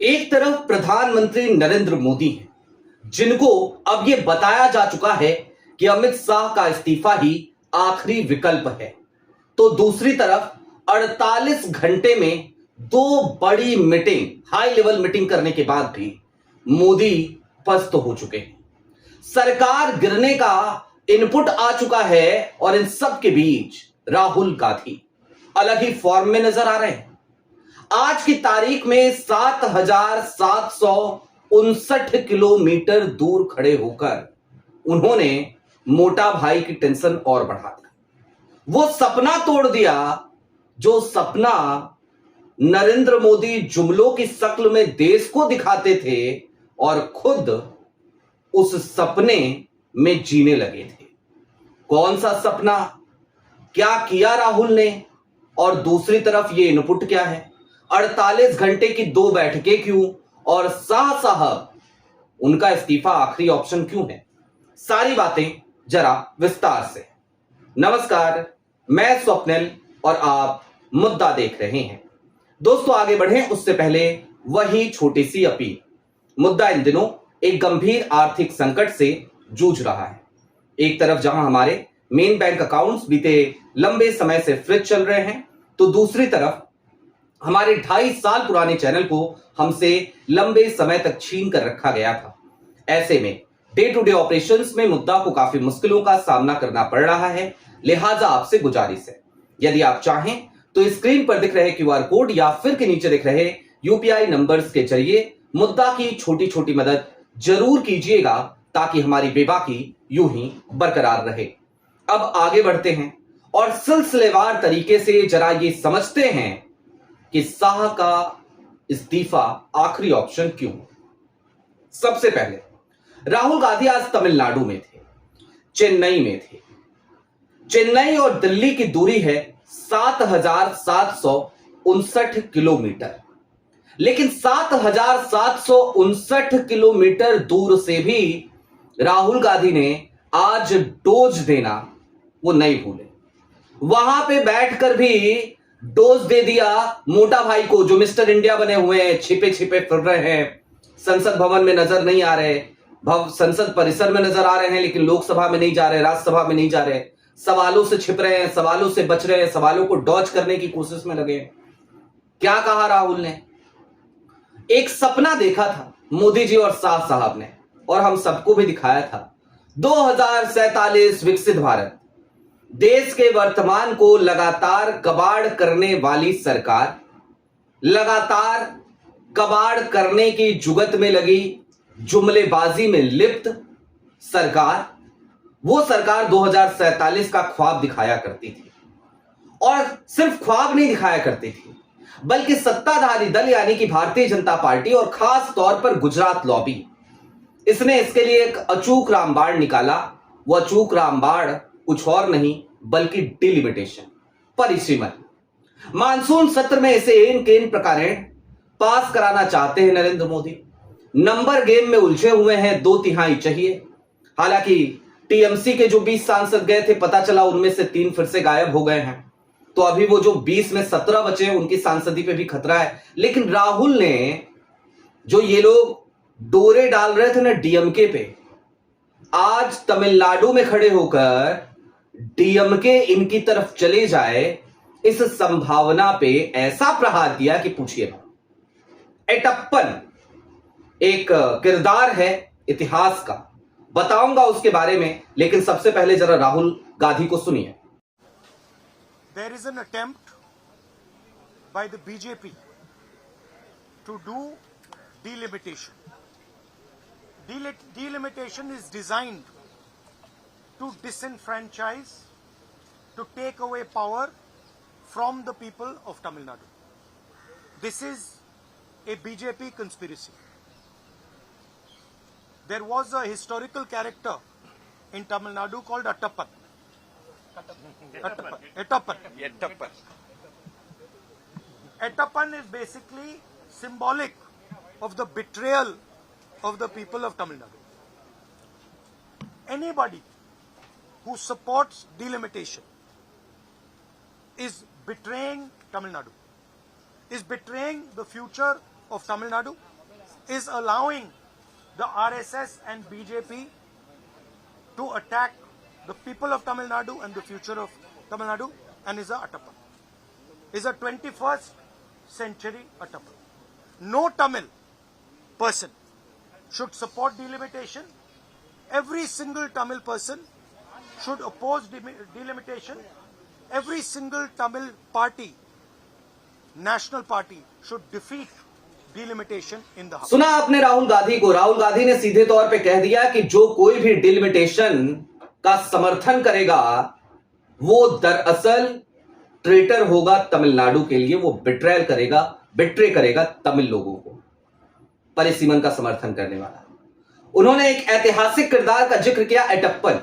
एक तरफ प्रधानमंत्री नरेंद्र मोदी हैं, जिनको अब यह बताया जा चुका है कि अमित शाह का इस्तीफा ही आखिरी विकल्प है, तो दूसरी तरफ 48 घंटे में दो बड़ी मीटिंग, हाई लेवल मीटिंग करने के बाद भी मोदी पस्त हो चुके हैं। सरकार गिरने का इनपुट आ चुका है और इन सब के बीच राहुल गांधी अलग ही फॉर्म में नजर आ रहे हैं। आज की तारीख में 7,759 किलोमीटर दूर खड़े होकर उन्होंने मोटा भाई की टेंशन और बढ़ा दी। वो सपना तोड़ दिया जो सपना नरेंद्र मोदी जुमलों की शक्ल में देश को दिखाते थे और खुद उस सपने में जीने लगे थे। कौन सा सपना, क्या किया राहुल ने, और दूसरी तरफ ये इनपुट क्या है, 48 घंटे की दो बैठकें क्यों, और शाह साहब उनका इस्तीफा आखिरी ऑप्शन क्यों है, सारी बातें जरा विस्तार से। नमस्कार, मैं स्वप्निल और आप मुद्दा देख रहे हैं। दोस्तों, आगे बढ़ें उससे पहले वही छोटी सी अपील। मुद्दा इन दिनों एक गंभीर आर्थिक संकट से जूझ रहा है। एक तरफ जहां हमारे मेन बैंक अकाउंट्स बीते लंबे समय से फ्रीज चल रहे हैं, तो दूसरी तरफ हमारे 2.5 साल पुराने चैनल को हमसे लंबे समय तक छीन कर रखा गया था। ऐसे में डे टू डे ऑपरेशंस में मुद्दा को काफी मुश्किलों का सामना करना पड़ रहा है। लिहाजा आपसे गुजारिश है, यदि आप चाहें तो स्क्रीन पर दिख रहे क्यूआर कोड या फिर के नीचे दिख रहे यूपीआई नंबर्स के जरिए मुद्दा की छोटी छोटी मदद जरूर कीजिएगा, ताकि हमारी बेबाकी यूं ही बरकरार रहे। अब आगे बढ़ते हैं और सिलसिलेवार तरीके से जरा ये समझते हैं कि शाह का इस्तीफा आखिरी ऑप्शन क्यों। सबसे पहले राहुल गांधी आज तमिलनाडु में थे, चेन्नई में थे। चेन्नई और दिल्ली की दूरी है 7,759 किलोमीटर, लेकिन 7,759 किलोमीटर दूर से भी राहुल गांधी ने आज डोज देना वो नहीं भूले। वहां पे बैठकर भी डोज दे दिया मोटा भाई को, जो मिस्टर इंडिया बने हुए हैं, छिपे छिपे फिर रहे हैं, संसद भवन में नजर नहीं आ रहे, संसद परिसर में नजर आ रहे हैं लेकिन लोकसभा में नहीं जा रहे, राज्यसभा में नहीं जा रहे, सवालों से छिप रहे हैं, सवालों से बच रहे हैं, सवालों को डॉज करने की कोशिश में लगे। क्या कहा राहुल ने? एक सपना देखा था मोदी जी और शाह साहब ने, और हम सबको भी दिखाया था। 2047 विकसित भारत, देश के वर्तमान को लगातार कबाड़ करने वाली सरकार, लगातार कबाड़ करने की जुगत में लगी, जुमलेबाजी में लिप्त सरकार, वो सरकार 2047 का ख्वाब दिखाया करती थी। और सिर्फ ख्वाब नहीं दिखाया करती थी, बल्कि सत्ताधारी दल यानी कि भारतीय जनता पार्टी और खास तौर पर गुजरात लॉबी, इसने इसके लिए एक अचूक रामबाण निकाला। वो अचूक रामबाण कुछ और नहीं बल्कि डिलिमिटेशन, परिसीमन। मानसून सत्र में इसे इन केन प्रकारेण पास कराना चाहते हैं नरेंद्र मोदी। नंबर गेम में उलझे हुए हैं, 2/3 चाहिए। हालांकि टीएमसी के जो 20 सांसद गए थे, पता चला उनमें से 3 फिर से गायब हो गए हैं, तो अभी वो जो 20 में 17 बचे हैं, उनकी सांसदी पे भी खतरा है। लेकिन राहुल ने, जो ये लोग डोरे डाल रहे थे ना डीएमके पे, आज तमिलनाडु में खड़े होकर डीएमके इनकी तरफ चले जाए, इस संभावना पे ऐसा प्रहार दिया कि पूछिए ना। एटप्पन एक किरदार है इतिहास का, बताऊंगा उसके बारे में, लेकिन सबसे पहले जरा राहुल गांधी को सुनिए। There is an attempt by the BJP to do delimitation. Delimitation is designed to disenfranchise, to take away power from the people of Tamil Nadu. This is a BJP conspiracy. There was a historical character in Tamil Nadu called Attappan. Attappan is basically symbolic of the betrayal of the people of Tamil Nadu. Anybody who supports delimitation is betraying Tamil Nadu, is betraying the future of Tamil Nadu is allowing the RSS and BJP to attack the people of Tamil Nadu and the future of Tamil Nadu, and is a Attappan. Is a 21st century Attappan. No Tamil person should support delimitation. Every single Tamil person should oppose delimitation. Every single Tamil party, national party, should defeat delimitation in the house. सुना आपने राहुल गांधी को। राहुल गांधी ने सीधे तौर पे कह दिया कि जो कोई भी डिलिमिटेशन का समर्थन करेगा वो दरअसल ट्रेटर होगा तमिलनाडु के लिए, वो बिट्रे करेगा तमिल लोगों को, परिसीमन का समर्थन करने वाला। उन्होंने एक ऐतिहासिक किरदार का जिक्र किया, एटप्पन।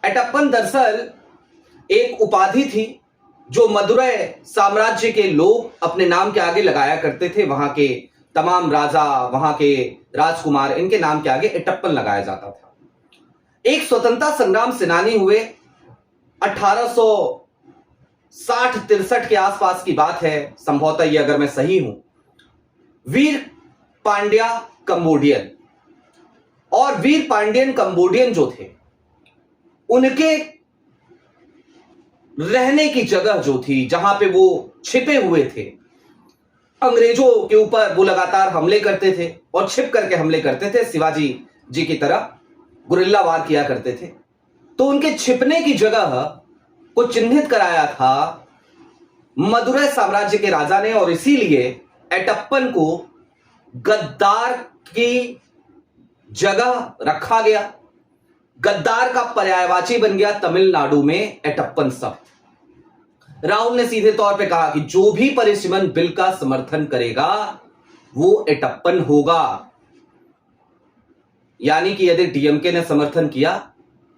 एटप्पन दरअसल एक उपाधि थी जो मदुरै साम्राज्य के लोग अपने नाम के आगे लगाया करते थे। वहां के तमाम राजा, वहां के राजकुमार, इनके नाम के आगे एटप्पन लगाया जाता था। एक स्वतंत्रता संग्राम सेनानी हुए, 1860-63 के आसपास की बात है, संभवतः ये अगर मैं सही हूं, वीर पांड्या कंबोडियन। और वीर पांड्यन कंबोडियन जो थे, उनके रहने की जगह जो थी, जहां पे वो छिपे हुए थे, अंग्रेजों के ऊपर वो लगातार हमले करते थे और छिप करके हमले करते थे, शिवाजी जी की तरह गुरिल्ला वार किया करते थे। तो उनके छिपने की जगह को चिन्हित कराया था मदुरै साम्राज्य के राजा ने, और इसीलिए एटप्पन को गद्दार की जगह रखा गया। गद्दार का पर्यायवाची बन गया तमिलनाडु में एटप्पन शब्द। राहुल ने सीधे तौर पे कहा कि जो भी परिसीमन बिल का समर्थन करेगा वो एटप्पन होगा। यानी कि यदि डीएमके ने समर्थन किया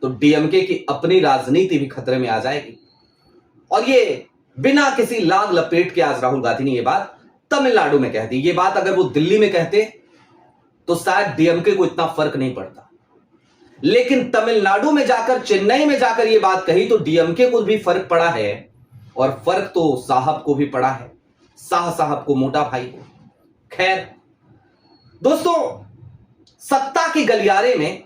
तो डीएमके की अपनी राजनीति भी खतरे में आ जाएगी। और ये बिना किसी लाग लपेट के आज राहुल गांधी ने ये बात तमिलनाडु में कह दी। ये बात अगर वो दिल्ली में कहते तो शायद डीएमके को इतना फर्क नहीं पड़ता, लेकिन तमिलनाडु में जाकर, चेन्नई में जाकर ये बात कही तो डीएमके को भी फर्क पड़ा है, और फर्क तो साहब को भी पड़ा है, शाह साहब को, मोटा भाई को। खैर दोस्तों, सत्ता के गलियारे में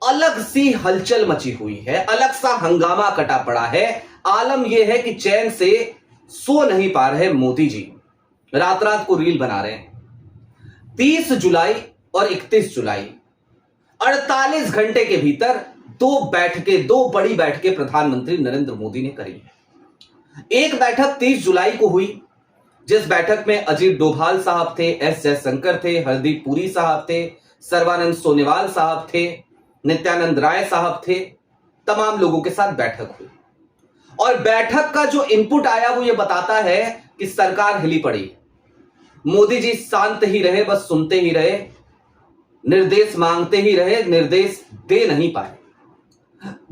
अलग सी हलचल मची हुई है, अलग सा हंगामा कटा पड़ा है। आलम यह है कि चैन से सो नहीं पा रहे मोदी जी, रात रात को रील बना रहे हैं। 30 जुलाई और 31 जुलाई 48 घंटे के भीतर दो बड़ी बैठकें प्रधानमंत्री नरेंद्र मोदी ने करी है। एक बैठक 30 जुलाई को हुई, जिस बैठक में अजीत डोभाल साहब थे, एस जयशंकर थे, हरदीप पुरी साहब थे, सर्बानंद सोनोवाल साहब थे, नित्यानंद राय साहब थे, तमाम लोगों के साथ बैठक हुई। और बैठक का जो इनपुट आया वो ये बताता है कि सरकार हिली पड़ी। मोदी जी शांत ही रहे, बस सुनते ही रहे, निर्देश मांगते ही रहे, निर्देश दे नहीं पाए।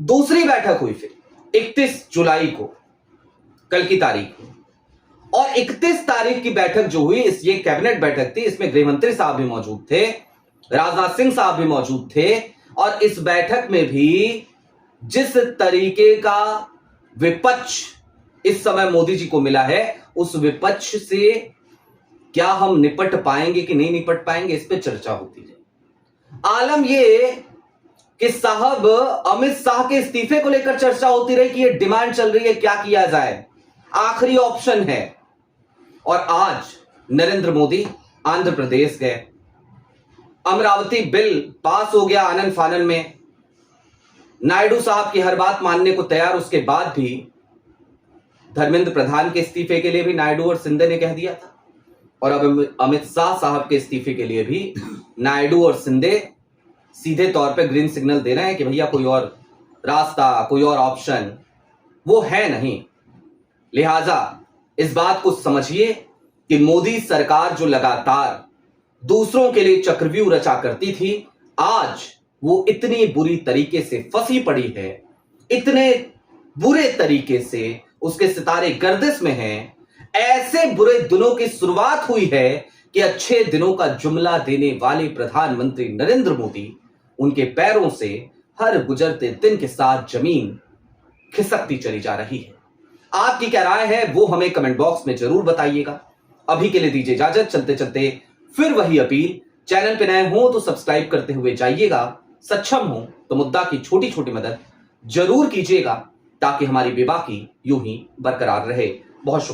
दूसरी बैठक हुई फिर 31 जुलाई को, कल की तारीख में, और 31 तारीख की बैठक जो हुई, ये कैबिनेट बैठक थी, इसमें गृह मंत्री साहब भी मौजूद थे, राजनाथ सिंह साहब भी मौजूद थे। और इस बैठक में भी जिस तरीके का विपक्ष इस समय मोदी जी को मिला है, उस विपक्ष से क्या हम निपट पाएंगे कि नहीं निपट पाएंगे, इस पे चर्चा होती है। आलम ये कि साहब अमित शाह के इस्तीफे को लेकर चर्चा होती रही कि ये डिमांड चल रही है, क्या किया जाए, आखिरी ऑप्शन है। और आज नरेंद्र मोदी आंध्र प्रदेश गए, अमरावती बिल पास हो गया आनन फानन में, नायडू साहब की हर बात मानने को तैयार। उसके बाद भी धर्मेंद्र प्रधान के इस्तीफे के लिए भी नायडू और शिंदे ने कह दिया था, और अब अमित शाह साहब के इस्तीफे के लिए भी नायडू और शिंदे सीधे तौर पे ग्रीन सिग्नल दे रहे हैं कि भैया कोई और रास्ता, कोई और ऑप्शन वो है नहीं। लिहाजा इस बात को समझिए कि मोदी सरकार जो लगातार दूसरों के लिए चक्रव्यूह रचा करती थी, आज वो इतनी बुरी तरीके से फंसी पड़ी है, इतने बुरे तरीके से उसके सितारे गर्दिश में हैं। ऐसे बुरे दिनों की शुरुआत हुई है कि अच्छे दिनों का जुमला देने वाले प्रधानमंत्री नरेंद्र मोदी, उनके पैरों से हर गुजरते दिन के साथ जमीन खिसकती चली जा रही है। आपकी क्या राय है वो हमें कमेंट बॉक्स में जरूर बताइएगा। अभी के लिए दीजिए इजाजत। चलते चलते फिर वही अपील, चैनल पे नए हो तो सब्सक्राइब करते हुए जाइएगा, सक्षम हो तो मुद्दा की छोटी छोटी मदद जरूर कीजिएगा ताकि हमारी बेबाकी यूं ही बरकरार रहे। बहुत शुक्रिया।